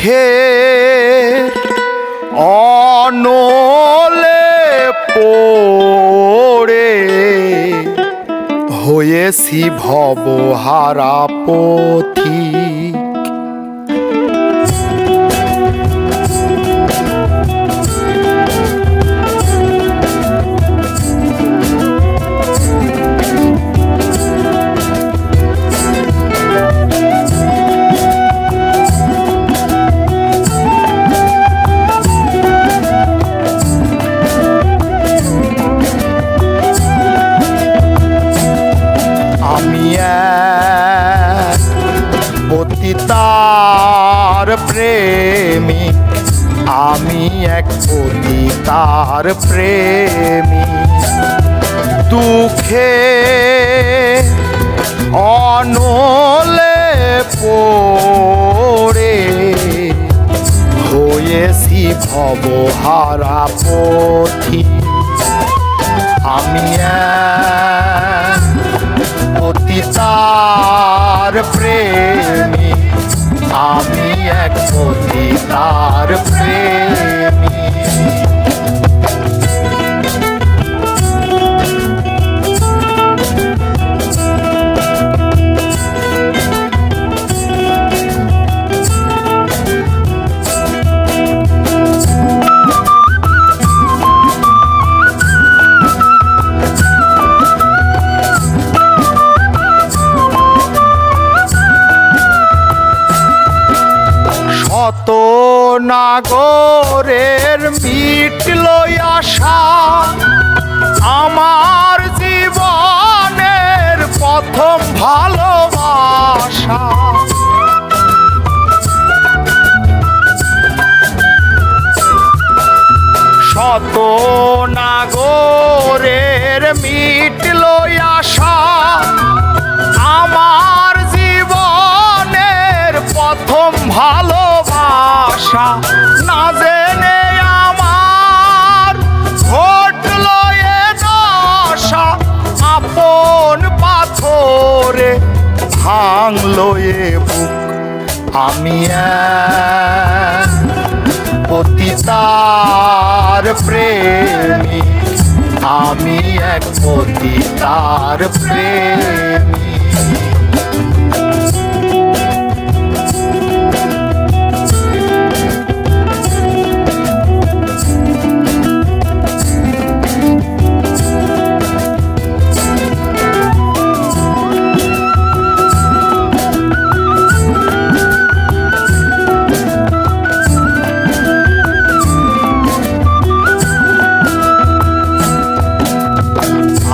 দুঃখে অনলে পড়ে হয়েছি ভবহারা পথিক। পতিতার প্রেমিক, আমি এক পতিতার প্রেমিক। দুঃখে অনলে পড়ে হয়েছি ভবহারা পথিক। আমি এক পতিতার প্রেমিক, আমি এক পতিতার প্রেমিক। শত নাগরের মিটল আশা, আমার জীবনের প্রথম ভালোবাসা। শত নাগরের মিটল আশা, আমার জীবনের প্রথম ভালোবাসা। না জেনে আমার ঘটল এ দশা, আপন পাথরে ভাঙলো এ বুক। আমি এক পতিতার প্রেমিক, আমি এক পতিতার প্রেমিক।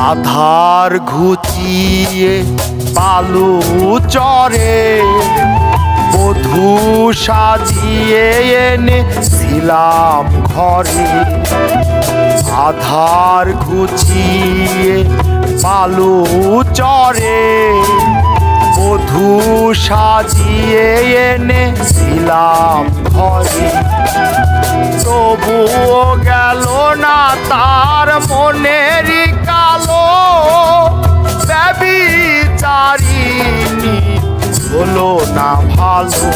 আধার ঘুচিয়ে বালু চরে বধূ সাজিয়ে এনেছিলাম ঘরে। আধার ঘুচিয়ে বালু চরে বধূ সাজিয়ে এনেছিলাম ঘরে। তবুও গেল না তার মনেরই কালো, ব্যভিচারিণী হলো না ভালো।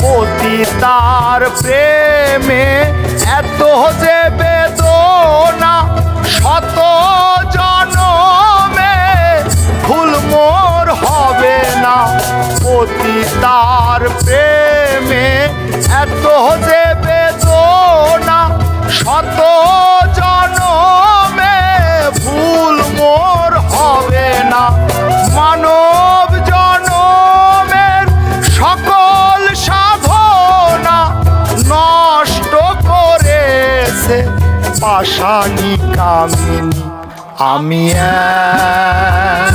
পতিতার প্রেমে এত যে বেদনা, শত জনমে ভুল মোর হবে না। পতিতার প্রেমে এত যে বেদনা, শত জনমে ভুল মোর হবে না। মানব জনমের সকল সাধনা নষ্ট করেছে পাষাণী কামিনী। আমি এক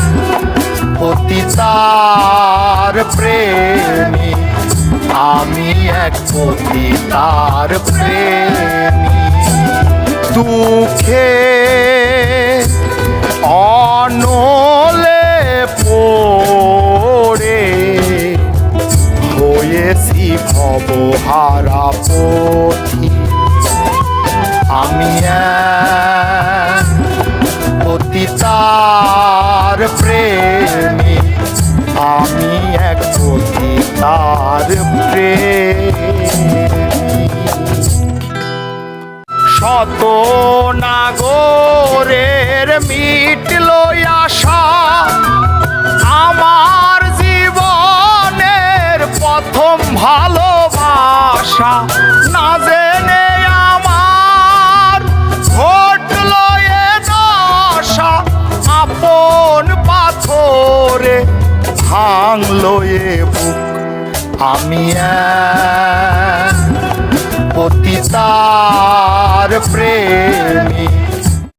পতিতার প্রেমিক, আমি এক পতিতার প্রেমিক। দুঃখে অনলে পড়ে হয়েছি ভবহারা পথিক। আমি এক পতিতার প্রেমিক, আমি এক পতিতার তার প্রেম। শত নাগরের মিটল আশা, আমার জীবনের প্রথম ভালোবাসা। না জেনে আমার ঘটল এ দশা, আপন পাথরে ভাঙলো এ বুক। আমি এক পতিতার প্রেমী।